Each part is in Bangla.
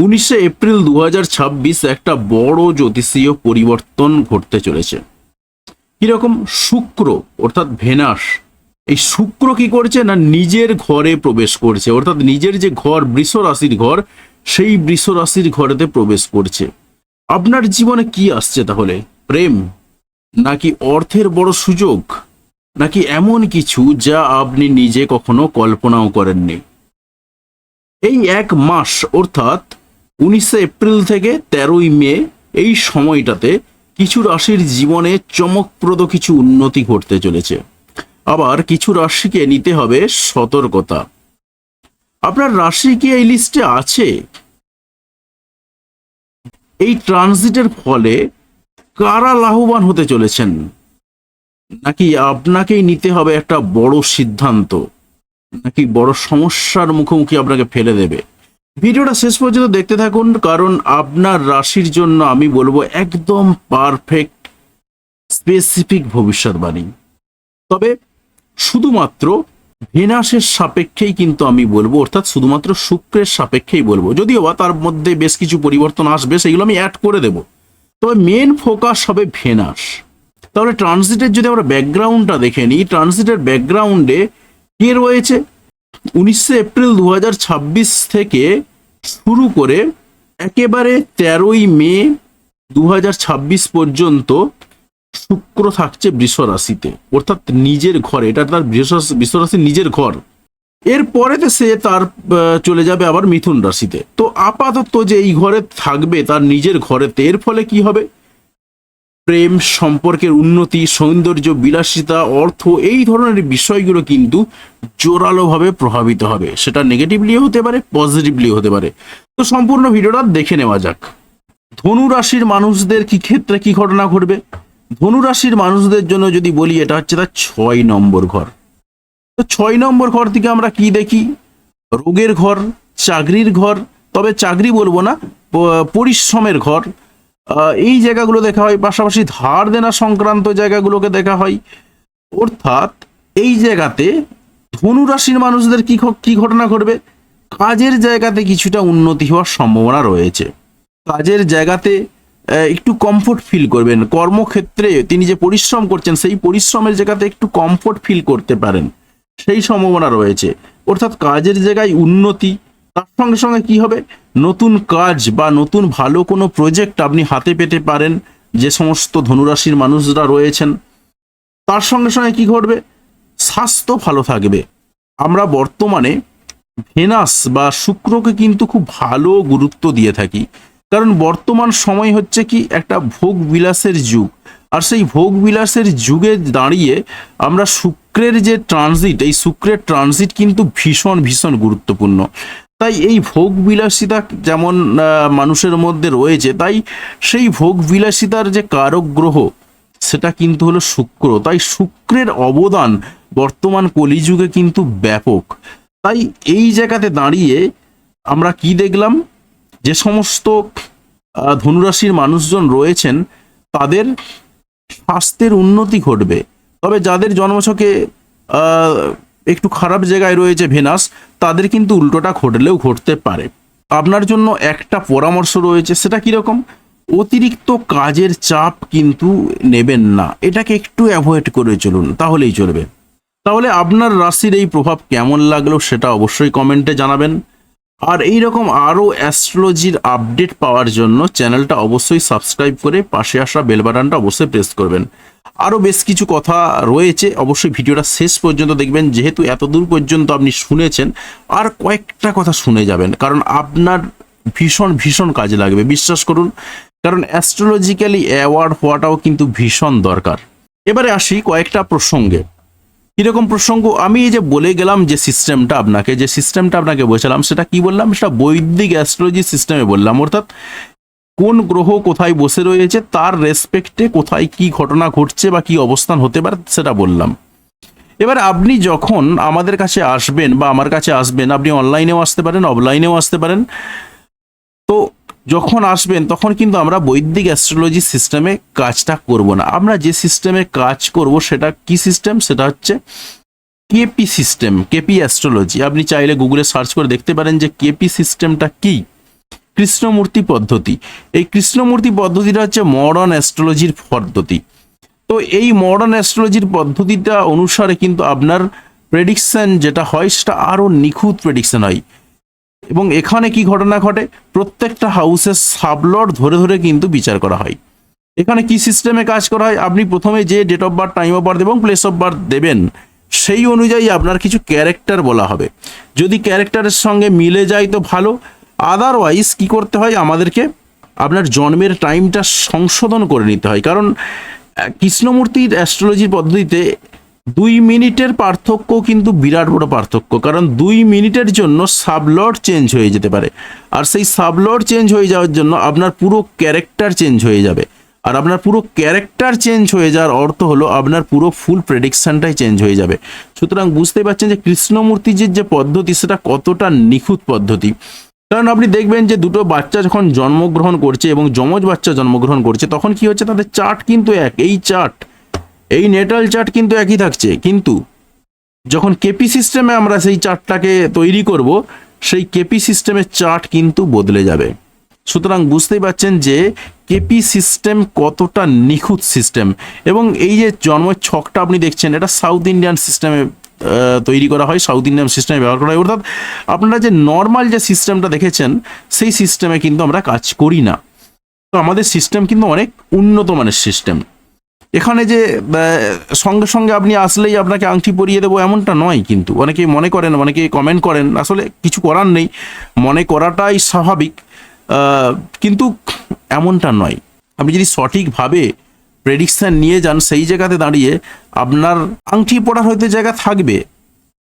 19 এপ্রিল 2026 একটা বড় জ্যোতিষীয় পরিবর্তন ঘটতে চলেছে। কিরকম? শুক্র অর্থাৎ ভেনাস, এই শুক্র কি করছে না নিজের ঘরে প্রবেশ করছে, অর্থাৎ নিজের যে ঘর বৃষ রাশির ঘর, সেই বৃষ রাশির ঘরেতে প্রবেশ করছে। আপনার জীবনে কি আসছে তাহলে? প্রেম, নাকি অর্থের বড় সুযোগ, নাকি এমন কিছু যা আপনি নিজে কখনো কল্পনাও করেননি? এই এক মাস অর্থাৎ 19 এপ্রিল থেকে 13ই মে, এই সময়টাতে কিছু রাশির জীবনে চমকপ্রদ কিছু উন্নতি ঘটতে চলেছে। আবার কিছু রাশিকে নিতে হবে সতর্কতা। আপনার রাশি কি এই লিস্টে আছে? এই ট্রানজিটের ফলে কারা লাভবান হতে চলেছেন, নাকি আপনাকেই নিতে হবে একটা বড় সিদ্ধান্ত, নাকি বড় সমস্যার মুখোমুখি আপনাকে ফেলে দেবে? ভিডিওটা শেষ পর্যন্ত দেখতে থাকুন, কারণ আপনার রাশির জন্য আমি বলবো একদম পারফেক্ট স্পেসিফিক ভবিষ্যৎবাণী। তবে শুধুমাত্র ভেনাসের সাপেক্ষেই কিন্তু আমি বলবো, অর্থাৎ শুধুমাত্র শুক্রের সাপেক্ষেই বলবো, যদিও বা তার মধ্যে বেশ কিছু পরিবর্তন আসবে, সেগুলো আমি অ্যাড করে দেব। তবে মেন ফোকাস হবে ভেনাস। তাহলে ট্রানজিটের যদি আমরা ব্যাকগ্রাউন্ডটা দেখে নিই, ট্রানজিটের ব্যাকগ্রাউন্ডে কে রয়েছে? 19 এপ্রিল 2026 থেকে শুরু করে একেবারে 13ই মে 2026 পর্যন্ত শুক্র থাকছে বৃষ রাশিতে, অর্থাৎ নিজের ঘরে। এটা তার বৃষ রাশির নিজের ঘর। এরপরেতে সে তার চলে যাবে আবার মিথুন রাশিতে। তো আপাতত যে এই ঘরে থাকবে তার নিজের ঘরেতে, এর ফলে কি হবে? প্রেম, সম্পর্কের উন্নতি, সৌন্দর্য, বিলাসিতা, অর্থ, এই ধরনের বিষয়গুলো কিন্তু জোরালোভাবে প্রভাবিত হবে। সেটা নেগেটিভলি হতে পারে, পজিটিভলি হতে পারে। তো সম্পূর্ণ ভিডিওটা দেখে নেওয়া যাক। ধনু রাশির মানুষদের কি ক্ষেত্রে কি ঘটনা ঘটবে? ধনু রাশির মানুষদের জন্য যদি বলি, এটা হচ্ছে তার 6 নম্বর ঘর। তো 6 নম্বর ঘর থেকে আমরা কি দেখি? রোগের ঘর, চাকরির ঘর। তবে চাকরি বলবো না, পরিশ্রমের ঘর। এই জায়গাগুলো দেখা হয়। পাশাপাশি ধার দেনা সংক্রান্ত জায়গাগুলোকে দেখা হয়। অর্থাৎ এই জায়গাতে ধনু রাশির মানুষদের কি ঘটনা ঘটবে? কাজের জায়গাতে কিছুটা উন্নতি হওয়ার সম্ভাবনা রয়েছে। কাজের জায়গাতে একটু কমফোর্ট ফিল করবেন। কর্মক্ষেত্রে তিনি যে পরিশ্রম করছেন, সেই পরিশ্রমের জায়গাতে একটু কমফোর্ট ফিল করতে পারেন, সেই সম্ভাবনা রয়েছে। অর্থাৎ কাজের জায়গায় উন্নতি। তার সঙ্গে সঙ্গে কি হবে? নতুন কাজ বা নতুন ভালো কোনো প্রজেক্ট আপনি হাতে পেতে পারেন, যে সমস্ত ধনুরাশির মানুষরা রয়েছেন। তার সঙ্গে সঙ্গে কি ঘটবে? স্বাস্থ্য ভালো থাকবে। আমরা বর্তমানে ভেনাস বা শুক্রকে কিন্তু খুব ভালো গুরুত্ব দিয়ে থাকি, কারণ বর্তমান সময় হচ্ছে কি একটা ভোগ বিলাসের যুগ। আর সেই ভোগ বিলাসের যুগে দাঁড়িয়ে আমরা শুক্রের যে ট্রানজিট, এই শুক্রের ট্রানজিট কিন্তু ভীষণ ভীষণ গুরুত্বপূর্ণ। তাই এই ভোগ বিলাসিতা যেমন মানুষের মধ্যে রয়েছে, তাই সেই ভোগ বিলাসিতার যে কারক গ্রহ, সেটা কিন্তু হলো শুক্র। তাই শুক্রের অবদান বর্তমান কলিযুগে কিন্তু ব্যাপক। তাই এই জায়গাতে দাঁড়িয়ে আমরা কি দেখলাম? যে সমস্ত ধনুরাশির মানুষজন রয়েছেন, তাদের স্বাস্থ্যের উন্নতি ঘটবে। তবে যাদের জন্মছকে একটু খারাপ জায়গায় রয়েছে ভেনাস, তাদের কিন্তু উল্টোটা ঘটলেও ঘটতে পারে। আপনার জন্য একটা পরামর্শ রয়েছে, সেটা কিরকম? অতিরিক্ত কাজের চাপ কিন্তু নেবেন না, এটাকে একটু অ্যাভয়েড করে চলুন, তাহলেই চলবে। তাহলে আপনার রাশির এই প্রভাব কেমন লাগলো সেটা অবশ্যই কমেন্টে জানাবেন। আর এই রকম আরও অ্যাস্ট্রোলজির আপডেট পাওয়ার জন্য চ্যানেলটা অবশ্যই সাবস্ক্রাইব করে পাশে আসা বেল বাটনটা অবশ্যই প্রেস করবেন। আরও বেশ কিছু কথা রয়েছে, অবশ্যই ভিডিওটা শেষ পর্যন্ত দেখবেন। যেহেতু এতদূর পর্যন্ত আপনি শুনেছেন, আর কয়েকটা কথা শুনে যাবেন, কারণ আপনার ভীষণ ভীষণ কাজে লাগবে, বিশ্বাস করুন। কারণ অ্যাস্ট্রোলজিক্যালি অ্যাওয়ার্ড হওয়াটাও কিন্তু ভীষণ দরকার। এবারে আসি কয়েকটা প্রসঙ্গে। কিরকম প্রসঙ্গ? আমি এই যে বলে গেলাম যে সিস্টেমটা আপনাকে বোঝালাম, সেটা কি বললাম? সেটা বৈদিক অ্যাস্ট্রোলজি সিস্টেমে বললাম। অর্থাৎ কোন গ্রহ কোথায় বসে রয়েছে, তার রেসপেক্টে কোথায় কি ঘটনা ঘটছে বা কি অবস্থান হতে পারে, সেটা বললাম। এবার আপনি যখন আমাদের কাছে আসবেন বা আমার কাছে আসবেন, আপনি অনলাইনেও আসতে পারেন, অফলাইনেও আসতে পারেন। তো যখন আসবেন তখন কিন্তু আমরা বৈদিক অ্যাস্ট্রোলজি সিস্টেমে কাজটা করব না। আমরা যে সিস্টেমে কাজ করব সেটা কি সিস্টেম? সেটা হচ্ছে কেপি সিস্টেম, কেপি অ্যাস্ট্রোলজি। আপনি চাইলে গুগলে সার্চ করে দেখতে পারেন যে কেপি সিস্টেমটা কি। কৃষ্ণমূর্তি পদ্ধতি। এই কৃষ্ণমূর্তি পদ্ধতিটা হচ্ছে মডার্ন অ্যাস্ট্রোলজির পদ্ধতি। তো এই মডার্ন অ্যাস্ট্রোলজির পদ্ধতিটা অনুসারে কিন্তু আপনার প্রেডিকশন যেটা হয় সেটা আরও নিখুঁত প্রেডিকশন হয়। এবং এখানে কি ঘটনা ঘটে, প্রত্যেকটা হাউসের সাবলট ধরে ধরে কিন্তু বিচার করা হয়। এখানে কি সিস্টেমে কাজ করা হয়, আপনি প্রথমে যে date of birth, time of birth এবং প্লেস অফ বার্থ দেবেন, সেই অনুযায়ী আপনার কিছু ক্যারেক্টার বলা হবে। যদি ক্যারেক্টারের সঙ্গে মিলে যায় তো ভালো, আদারওয়াইজ কি করতে হয়, আমাদেরকে আপনার জন্মের টাইমটা সংশোধন করে নিতে হয়। কারণ কৃষ্ণমূর্তির অ্যাস্ট্রোলজির পদ্ধতিতে 2 মিনিটের পার্থক্য কিন্তু বিরাট বড় পার্থক্য। কারণ 2 মিনিটের জন্য সাবলট চেঞ্জ হয়ে যেতে পারে, আর সেই সাবলট চেঞ্জ হয়ে যাওয়ার জন্য আপনার পুরো ক্যারেক্টার চেঞ্জ হয়ে যাবে। আর আপনার পুরো ক্যারেক্টার চেঞ্জ হয়ে যাওয়ার অর্থ হলো আপনার পুরো ফুল প্রেডিকশনটাই চেঞ্জ হয়ে যাবে। সুতরাং বুঝতেই পারছেন যে কৃষ্ণমূর্তিজির যে পদ্ধতি সেটা কতটা নিখুঁত পদ্ধতি। কারণ আপনি দেখবেন যে দুটো বাচ্চা যখন জন্মগ্রহণ করছে এবং যমজ বাচ্চা জন্মগ্রহণ করছে, তখন কি হচ্ছে, তাদের চার্ট কিন্তু এক, এই নেটাল চার্ট কিন্তু একই থাকছে, কিন্তু যখন কেপি সিস্টেমে আমরা সেই চার্টটাকে তৈরি করব, সেই কেপি সিস্টেমের চার্ট কিন্তু বদলে যাবে। সুতরাং বুঝতেই পারছেন যে কেপি সিস্টেম কতটা নিখুঁত সিস্টেম। এবং এই যে জন্মের ছকটা আপনি দেখছেন, এটা সাউথ ইন্ডিয়ান সিস্টেমে তৈরি করা হয়, সাউথ ইন্ডিয়ান সিস্টেমে ব্যবহার করা হয়। অর্থাৎ আপনারা যে নর্মাল যে সিস্টেমটা দেখেছেন সেই সিস্টেমে কিন্তু আমরা কাজ করি না। তো আমাদের সিস্টেম কিন্তু অনেক উন্নত মানের সিস্টেম। এখানে যে সঙ্গে সঙ্গে আপনি আসলেই আপনাকে আংটি পরিয়ে দেবো এমনটা নয়। কিন্তু অনেকে মনে করেন, অনেকে কমেন্ট করেন, আসলে কিছু করার নেই, মনে করাটাই স্বাভাবিক, কিন্তু এমনটা নয়। আপনি যদি সঠিকভাবে প্রেডিকশান নিয়ে যান, সেই জায়গাতে দাঁড়িয়ে আপনার আংটি পরার হয়তো জায়গা থাকবে,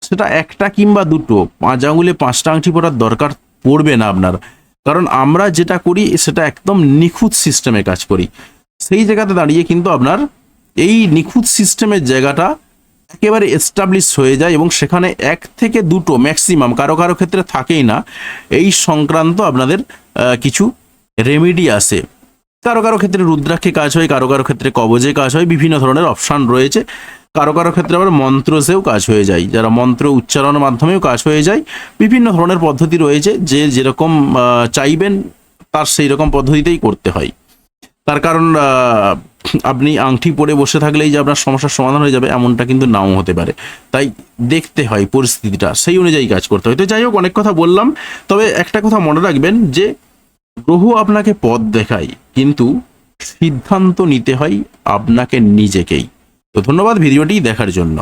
সেটা একটা কিংবা দুটো, 5 আঙুলে 5টা আংটি পরার দরকার পড়বে না আপনার। কারণ আমরা যেটা করি সেটা একদম নিখুঁত সিস্টেমে কাজ করি। সেই জায়গাতে দাঁড়িয়ে কিন্তু আপনার এই নিখুঁত সিস্টেমের জায়গাটা একেবারে এস্টাবলিশ হয়ে যায়, এবং সেখানে 1 থেকে 2টো ম্যাক্সিমাম, কারো কারো ক্ষেত্রে থাকেই না, এই সংক্রান্ত আপনাদের কিছু রেমেডি আসে। কারো কারো ক্ষেত্রে রুদ্রাক্ষে কাজ হয়, কারো কারো ক্ষেত্রে কবজে কাজ হয়, বিভিন্ন ধরনের অপশান রয়েছে। কারো কারো ক্ষেত্রে আবার মন্ত্রসেও কাজ হয়ে যায়, যারা মন্ত্র উচ্চারণের মাধ্যমেও কাজ হয়ে যায়। বিভিন্ন ধরনের পদ্ধতি রয়েছে, যে যেরকম চাইবেন তার সেই রকম পদ্ধতিতেই করতে হয়। তার কারণ আপনি আংটি পরে বসে থাকলেই যে আপনার সমস্যার সমাধান হয়ে যাবে এমনটা কিন্তু নাও হতে পারে। তাই দেখতে হয় পরিস্থিতিটা, সেই অনুযায়ী কাজ করতে হয়। তো যাই হোক, অনেক কথা বললাম, তবে একটা কথা মনে রাখবেন যে গ্রহ আপনাকে পথ দেখায়, কিন্তু সিদ্ধান্ত নিতে হয় আপনাকে নিজেকেই। তো ধন্যবাদ ভিডিওটি দেখার জন্য।